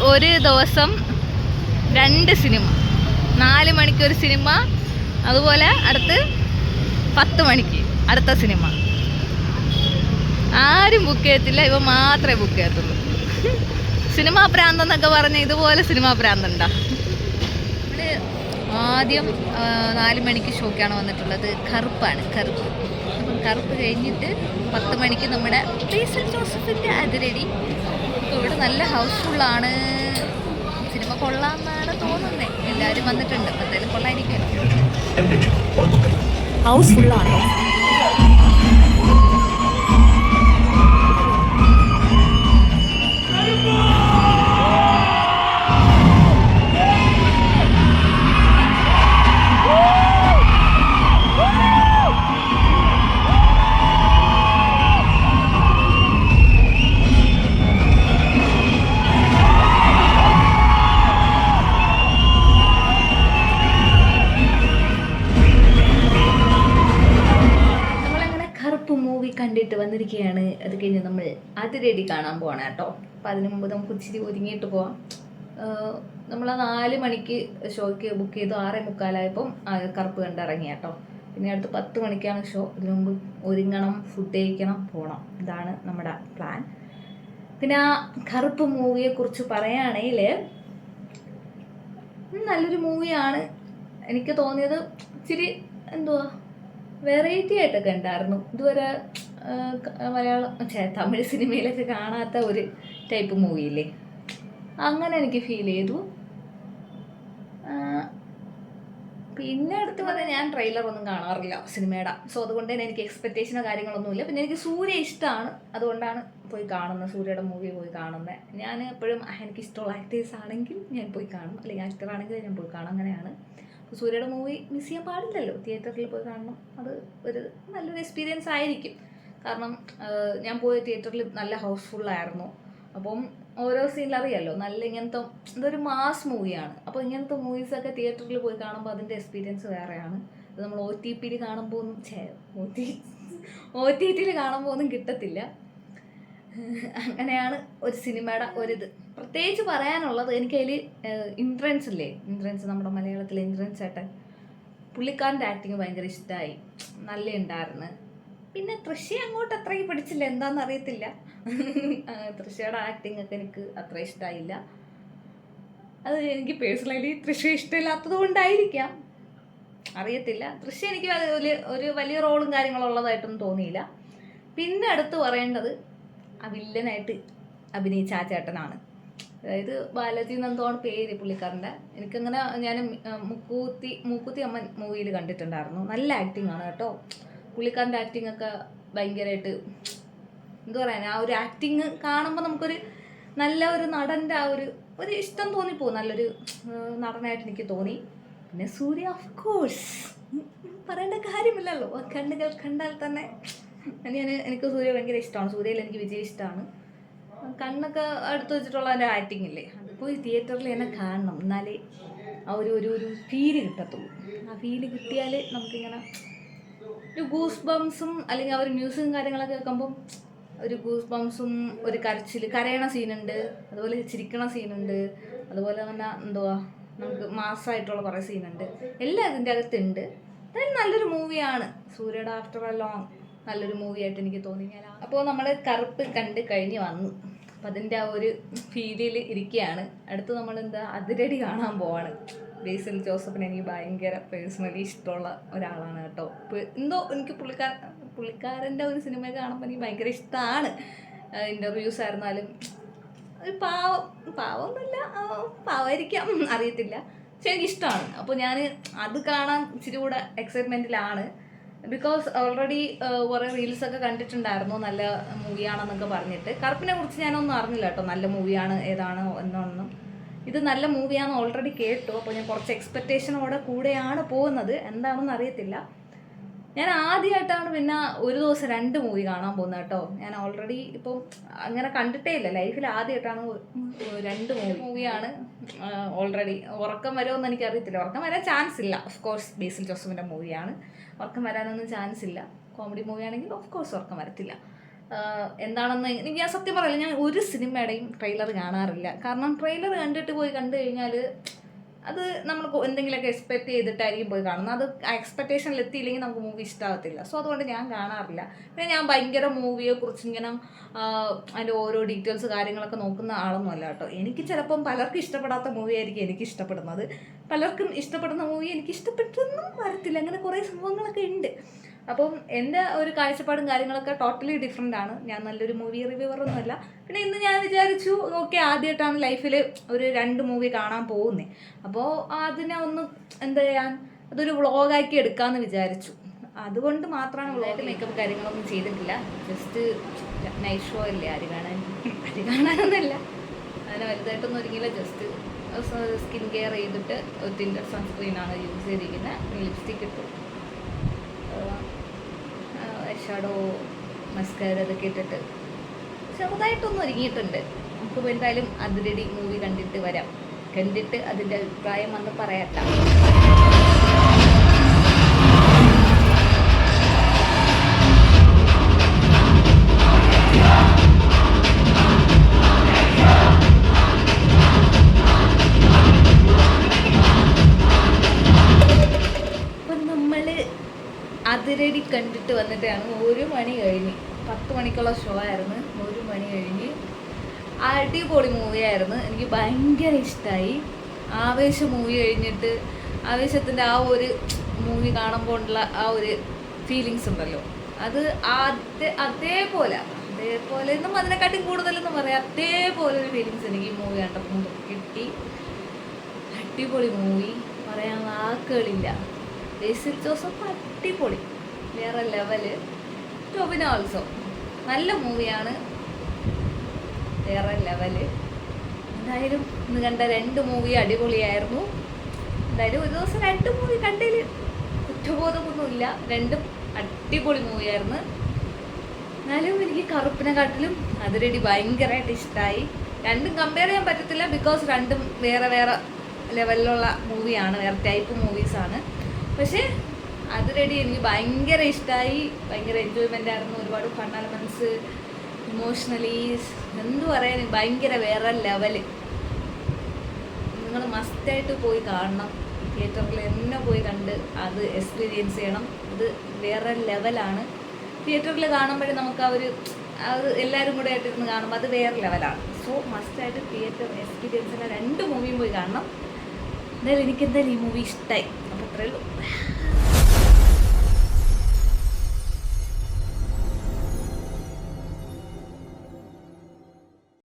ഒരു ദിവസം 2 cinema, 4 മണിക്കൊരു cinema, അതുപോലെ അടുത്ത് 10 മണിക്ക് അടുത്ത സിനിമ. ആരും ബുക്ക് ചെയ്യത്തില്ല, ഇവ മാത്രമേ ബുക്ക് ചെയ്യത്തുള്ളൂ. സിനിമാ പ്രാന്തെന്നൊക്കെ പറഞ്ഞ ഇതുപോലെ സിനിമാ പ്രാന്തണ്ട. ഇവിടെ ആദ്യം 4 മണിക്ക് ഷോക്കാണ് വന്നിട്ടുള്ളത്. കറുപ്പാണ്, കറുപ്പ്. അപ്പം കറുപ്പ് കഴിഞ്ഞിട്ട് 10 മണിക്ക് നമ്മുടെ ബേസിൽ ജോസഫിൻ്റെ അതിരടി. അപ്പോൾ ഇവിടെ നല്ല ഹൗസ്ഫുള്ളാണ്. സിനിമ കൊള്ളാമെന്നാണ് തോന്നുന്നത്. എല്ലാവരും വന്നിട്ടുണ്ട്. അപ്പോൾ എന്തായാലും കൊള്ളായിരിക്കുമല്ലോ. ഹൗസ്ഫുള്ളാണ്. കണ്ടിട്ട് വന്നിരിക്കുകയാണ്. അത് കഴിഞ്ഞ് നമ്മൾ അതിരടി കാണാൻ പോകണം കേട്ടോ. അപ്പം അതിന് മുമ്പ് നമുക്ക് ഇച്ചിരി ഒരുങ്ങിയിട്ട് പോവാം. നമ്മൾ 4 മണിക്ക് ഷോയ്ക്ക് ബുക്ക് ചെയ്തു. 6:45 കറുപ്പ് കണ്ടിറങ്ങി കേട്ടോ. പിന്നെ അടുത്ത് 10 മണിക്കാണ് ഷോ. ഇതിനു മുമ്പ് ഒരുങ്ങണം, ഫുഡ് കഴിക്കണം, പോകണം. ഇതാണ് നമ്മുടെ പ്ലാൻ. പിന്നെ ആ കറുപ്പ് മൂവിയെക്കുറിച്ച് പറയുകയാണെങ്കിൽ നല്ലൊരു മൂവിയാണ്. എനിക്ക് തോന്നിയത് ഇച്ചിരി എന്തുവാ വെറൈറ്റി ആയിട്ടൊക്കെ ഉണ്ടായിരുന്നു. ഇതുവരെ തമിഴ് സിനിമയിലൊക്കെ കാണാത്ത ഒരു ടൈപ്പ് മൂവിയില്ലേ, അങ്ങനെ എനിക്ക് ഫീൽ ചെയ്തു. പിന്നെ അടുത്ത് പറഞ്ഞാൽ ഞാൻ ട്രെയിലറൊന്നും കാണാറില്ല സിനിമയുടെ. സോ അതുകൊണ്ട് തന്നെ എനിക്ക് എക്സ്പെക്റ്റേഷനോ കാര്യങ്ങളൊന്നുമില്ല. പിന്നെ എനിക്ക് സൂര്യ ഇഷ്ടമാണ്, അതുകൊണ്ടാണ് പോയി കാണുന്നത്, സൂര്യയുടെ മൂവി പോയി കാണുന്നത്. ഞാൻ എപ്പോഴും എനിക്ക് ഇഷ്ടമുള്ള ആക്ടേഴ്സ് ആണെങ്കിൽ ഞാൻ പോയി കാണും, അല്ലെങ്കിൽ ആക്ടർ ആണെങ്കിൽ ഞാൻ പോയി കാണും. അങ്ങനെയാണ്. സൂര്യയുടെ മൂവി മിസ് ചെയ്യാൻ പാടില്ലല്ലോ, തിയേറ്ററിൽ പോയി കാണണം. അത് ഒരു നല്ലൊരു എക്സ്പീരിയൻസ് ആയിരിക്കും. കാരണം ഞാൻ പോയ തിയേറ്ററിൽ നല്ല ഹൗസ്ഫുള്ളായിരുന്നു. അപ്പം ഓരോ സീനിൽ അറിയാമല്ലോ, നല്ല ഇങ്ങനത്തെ ഇതൊരു മാസ് മൂവിയാണ്. അപ്പോൾ ഇങ്ങനത്തെ മൂവീസൊക്കെ തിയേറ്ററിൽ പോയി കാണുമ്പോൾ അതിൻ്റെ എക്സ്പീരിയൻസ് വേറെയാണ്. അത് നമ്മൾ OTPയിൽ കാണുമ്പോൾ ഒന്നും OTTയിൽ കാണുമ്പോൾ ഒന്നും കിട്ടത്തില്ല. അങ്ങനെയാണ് ഒരു സിനിമയുടെ ഒരിത്. പ്രത്യേകിച്ച് പറയാനുള്ളത്, എനിക്കതിൽ ഇന്ദ്രൻസ് ഇല്ലേ, ഇന്ദ്രൻസ് നമ്മുടെ മലയാളത്തിലെ ഇന്ദ്രൻസ് ഏട്ടൻ, പുള്ളിക്കാരൻ്റെ ആക്ടിങ് ഭയങ്കര ഇഷ്ടമായി, നല്ല ഉണ്ടായിരുന്നു. പിന്നെ തൃശ്ശ അങ്ങോട്ട് അത്രയ്ക്ക് പിടിച്ചില്ല, എന്താണെന്ന് അറിയത്തില്ല. തൃശ്ശയുടെ ആക്ടിങ് ഒക്കെ എനിക്ക് അത്ര ഇഷ്ടമായില്ല. അത് എനിക്ക് പേഴ്സണലി തൃശ്ശ ഇഷ്ടമില്ലാത്തത് കൊണ്ടായിരിക്കാം, അറിയത്തില്ല. തൃശ്ശ എനിക്ക് ഒരു വലിയ റോളും കാര്യങ്ങളുള്ളതായിട്ടൊന്നും തോന്നിയില്ല. പിന്നെ അടുത്ത് പറയേണ്ടത് ആ വില്ലനായിട്ട് അഭിനയിച്ച ആ ചേട്ടനാണ്. അതായത് ബാലാജി എന്നെന്തോണ് പേര് പുള്ളിക്കാരൻ്റെ. എനിക്കങ്ങനെ ഞാൻ മൂക്കുത്തി അമ്മൻ മൂവിയിൽ കണ്ടിട്ടുണ്ടായിരുന്നു. നല്ല ആക്ടിങ് ആണ് കേട്ടോ. പുള്ളിക്കാരൻ്റെ ആക്ടിങ് ഒക്കെ ഭയങ്കരമായിട്ട് എന്താ പറയാൻ, ആ ഒരു ആക്ടിങ് കാണുമ്പോൾ നമുക്കൊരു നല്ല ഒരു നടൻ്റെ ആ ഒരു ഇഷ്ടം തോന്നിപ്പോകും. നല്ലൊരു നടനായിട്ട് എനിക്ക് തോന്നി. പിന്നെ സൂര്യ ഓഫ് കോഴ്സ് പറയേണ്ട കാര്യമില്ലല്ലോ, കണ്ണുകൾ കണ്ടാൽ തന്നെ എനിക്ക് സൂര്യ ഭയങ്കര ഇഷ്ടമാണ്. സൂര്യയിൽ എനിക്ക് വിജയ് ഇഷ്ടമാണ്. കണ്ണൊക്കെ അടുത്ത് വെച്ചിട്ടുള്ള എൻ്റെ ആക്ടിങ് ഇല്ലേ, അത് പോയി തിയേറ്ററിൽ തന്നെ കാണണം, എന്നാലേ ആ ഒരു ഫീല് കിട്ടത്തുള്ളൂ. ആ ഫീല് കിട്ടിയാൽ നമുക്കിങ്ങനെ ഒരു ഗൂസ് ബംസും, അല്ലെങ്കിൽ ആ ഒരു മ്യൂസിക്കും കാര്യങ്ങളൊക്കെ കേൾക്കുമ്പം ഒരു ഗൂസ് ബംസും, ഒരു കരയണ സീനുണ്ട്, അതുപോലെ ചിരിക്കണ സീനുണ്ട്, അതുപോലെ തന്നെ എന്തുവാ നമുക്ക് മാസമായിട്ടുള്ള കുറേ സീനുണ്ട്. എല്ലാം ഇതിൻ്റെ അകത്തുണ്ട്. അതായത് നല്ലൊരു മൂവിയാണ്. സൂര്യയുടെ ആഫ്റ്റർ എ ലോങ് നല്ലൊരു മൂവിയായിട്ട് എനിക്ക് തോന്നി. അപ്പോൾ നമ്മൾ കറുപ്പ് കണ്ട് കഴിഞ്ഞ് വന്നു. അപ്പം അതിൻ്റെ ആ ഒരു ഫീലിൽ ഇരിക്കുകയാണ്. അടുത്ത് നമ്മൾ അതിരടി കാണാൻ പോവാണ്. ബേസിൽ ജോസഫിന് എനിക്ക് ഭയങ്കര പേഴ്സണലി ഇഷ്ടമുള്ള ഒരാളാണ് കേട്ടോ. എന്തോ എനിക്ക് പുള്ളിക്കാരൻ്റെ ഒരു സിനിമ കാണുമ്പോൾ എനിക്ക് ഭയങ്കര ഇഷ്ടമാണ്. ഇൻ്റർവ്യൂസ് ആയിരുന്നാലും ഒരു പാവമൊന്നുമില്ല, പാവമായിരിക്കാം, അറിയത്തില്ല, പക്ഷെ എനിക്കിഷ്ടമാണ്. അപ്പോൾ ഞാൻ അത് കാണാൻ ഇച്ചിരി കൂടെ എക്സൈറ്റ്മെൻറ്റിലാണ്. ബിക്കോസ് ഓൾറെഡി കുറേ റീൽസൊക്കെ കണ്ടിട്ടുണ്ടായിരുന്നു നല്ല മൂവിയാണെന്നൊക്കെ പറഞ്ഞിട്ട്. കറുപ്പിനെ കുറിച്ച് ഞാനൊന്നും അറിഞ്ഞില്ല കേട്ടോ, നല്ല മൂവിയാണ് ഏതാണോ എന്നൊന്നും. ഇത് നല്ല മൂവിയാണെന്ന് ഓൾറെഡി കേട്ടു. അപ്പോൾ ഞാൻ കുറച്ച് എക്സ്പെക്റ്റേഷനോടെ കൂടെയാണ് പോകുന്നത്, എന്താണെന്ന് അറിയത്തില്ല. ഞാൻ ആദ്യമായിട്ടാണ് പിന്നെ ഒരു ദിവസം 2 മൂവി കാണാൻ പോകുന്നത് കേട്ടോ. ഞാൻ ഓൾറെഡി ഇപ്പം അങ്ങനെ കണ്ടിട്ടേ ഇല്ല, ലൈഫിൽ ആദ്യമായിട്ടാണ് 2 മൂവിയാണ് ഓൾറെഡി. ഉറക്കം വരുമെന്ന് എനിക്കറിയത്തില്ല, ഉറക്കം വരാൻ ചാൻസ് ഇല്ല. ഓഫ് കോഴ്സ് ബേസിൽ ജോസഫിൻ്റെ മൂവിയാണ്, ഉറക്കം വരാനൊന്നും ചാൻസ് ഇല്ല. കോമഡി മൂവിയാണെങ്കിൽ ഓഫ് കോഴ്സ് ഉറക്കം വരത്തില്ല. എന്താണെന്ന് എനിക്ക് ഞാൻ സത്യം പറയില്ല, ഞാൻ ഒരു സിനിമയുടെയും ട്രെയിലർ കാണാറില്ല. കാരണം ട്രെയിലർ കണ്ടിട്ട് പോയി കണ്ടു കഴിഞ്ഞാൽ അത് നമ്മൾ എന്തെങ്കിലുമൊക്കെ എക്സ്പെക്ട് ചെയ്തിട്ടായിരിക്കും പോയി കാണുന്നത്. അത് ആ എക്സ്പെക്ടേഷനിൽ എത്തിയില്ലെങ്കിൽ നമുക്ക് മൂവി ഇഷ്ടമാകത്തില്ല. സോ അതുകൊണ്ട് ഞാൻ കാണാറില്ല. പിന്നെ ഞാൻ ഭയങ്കര മൂവിയെക്കുറിച്ച് ഇങ്ങനെ അതിൻ്റെ ഓരോ ഡീറ്റെയിൽസ് കാര്യങ്ങളൊക്കെ നോക്കുന്ന ആളൊന്നും അല്ല കേട്ടോ. എനിക്ക് ചിലപ്പം പലർക്കും ഇഷ്ടപ്പെടാത്ത മൂവി ആയിരിക്കും എനിക്ക് ഇഷ്ടപ്പെടുന്നത്, പലർക്കും ഇഷ്ടപ്പെടുന്ന മൂവി എനിക്ക് ഇഷ്ടപ്പെട്ടൊന്നും വരത്തില്ല. അങ്ങനെ കുറേ സംഭവങ്ങളൊക്കെ ഉണ്ട്. അപ്പം എൻ്റെ ഒരു കാഴ്ചപ്പാടും കാര്യങ്ങളൊക്കെ ടോട്ടലി ഡിഫറെൻ്റ് ആണ്. ഞാൻ നല്ലൊരു മൂവി റിവ്യൂവറൊന്നുമല്ല. പിന്നെ ഇന്ന് ഞാൻ വിചാരിച്ചു ഓക്കെ, ആദ്യമായിട്ടാണ് ലൈഫിൽ ഒരു 2 മൂവി കാണാൻ പോകുന്നത്. അപ്പോൾ അതിനെ ഒന്ന് എന്താ ചെയ്യാൻ, അതൊരു വ്ളോഗാക്കി എടുക്കാമെന്ന് വിചാരിച്ചു. അതുകൊണ്ട് മാത്രമാണ് വ്ളോഗ്. മേക്കപ്പ് കാര്യങ്ങളൊന്നും ചെയ്തിട്ടില്ല. ജസ്റ്റ് നൈറ്റ് ഷോ അല്ലേ, അരി കാണാനൊന്നുമല്ല, അങ്ങനെ വലുതായിട്ടൊന്നും ഒരുങ്ങിയില്ല. ജസ്റ്റ് സ്കിൻ കെയർ ചെയ്തിട്ട് ടിൻഡർ സൺസ്ക്രീനാണ് യൂസ് ചെയ്തിരിക്കുന്നത്. ലിപ്സ്റ്റിക് ഇട്ടു, ഷാഡോ, മസ്കാര അതൊക്കെ ഇട്ടിട്ട് ചെറുതായിട്ടൊന്നും ഒരുങ്ങിയിട്ടുണ്ട്. നമുക്കിപ്പോൾ എന്തായാലും അതിരടി മൂവി കണ്ടിട്ട് വരാം. കണ്ടിട്ട് അതിൻ്റെ അഭിപ്രായം വന്ന് പറയട്ടാം. അപ്പം നമ്മൾ അതിരടി കണ്ടിട്ട് വന്നിട്ടാണ് 1 മണി കഴിഞ്ഞ്. 10 മണിക്കുള്ള ഷോ ആയിരുന്നു. 1 മണി കഴിഞ്ഞ്. അടിപൊളി മൂവിയായിരുന്നു. എനിക്ക് ഭയങ്കര ഇഷ്ടമായി. ആവേശം മൂവി കഴിഞ്ഞിട്ട് ആവേശത്തിൻ്റെ ആ ഒരു മൂവി കാണുമ്പോൾ ഉള്ള ആ ഒരു ഫീലിങ്സ് ഉണ്ടല്ലോ, അത് അതേപോലെ ഒന്നും അതിനെക്കാട്ടും കൂടുതലെന്ന് പറയാം, അതേപോലെ ഒരു ഫീലിങ്സ് എനിക്ക് ഈ മൂവി കണ്ടപ്പോൾ കിട്ടി. അടിപൊളി മൂവി, പറയാൻ വാക്കുകളില്ല. ബേസിൽ ജോസഫ് അടിപൊളി, വേറെ ലെവല്. ടോവിനോ ഓൾസോ നല്ല മൂവിയാണ്, വേറെ ലെവല്. എന്തായാലും ഇന്ന് കണ്ട 2 മൂവി അടിപൊളിയായിരുന്നു. എന്തായാലും ഒരു ദിവസം 2 മൂവി കണ്ടതിൽ കുറ്റബോധമൊന്നുമില്ല. 2ഉം അടിപൊളി മൂവിയായിരുന്നു. എന്നാലും എനിക്ക് കറുപ്പിനെക്കാട്ടിലും അതിരടി ഭയങ്കരമായിട്ട് ഇഷ്ടമായി. 2ഉം കമ്പയർ ചെയ്യാൻ പറ്റത്തില്ല, ബിക്കോസ് 2ഉം വേറെ വേറെ ലെവലിലുള്ള മൂവിയാണ്, വേറെ ടൈപ്പ് മൂവീസാണ്. പക്ഷേ അതിരടി എനിക്ക് ഭയങ്കര ഇഷ്ടമായി, ഭയങ്കര എൻജോയ്മെൻ്റ് ആയിരുന്നു. ഒരുപാട് ഫൺ എലമെൻറ്റ്സ്, ഇമോഷണലി എന്തു പറയാൻ ഭയങ്കര വേറെ ലെവല്. നിങ്ങൾ മസ്റ്റായിട്ട് പോയി കാണണം. തിയേറ്ററിൽ തന്നെ പോയി കണ്ട് അത് എക്സ്പീരിയൻസ് ചെയ്യണം. ഇത് വേറെ ലെവലാണ്. തിയേറ്ററിൽ കാണുമ്പോഴേ നമുക്ക് അത് എല്ലാവരും കൂടെ ആയിട്ടിരുന്ന് കാണുമ്പോൾ അത് വേറെ ലെവലാണ്. സോ മസ്റ്റായിട്ട് തിയേറ്റർ എക്സ്പീരിയൻസിനെ 2 മൂവിയും പോയി കാണണം. എന്തായാലും എനിക്കെന്തായാലും ഈ മൂവി ഇഷ്ടമായി. അപ്പോൾ അത്രയേ ഉള്ളൂ.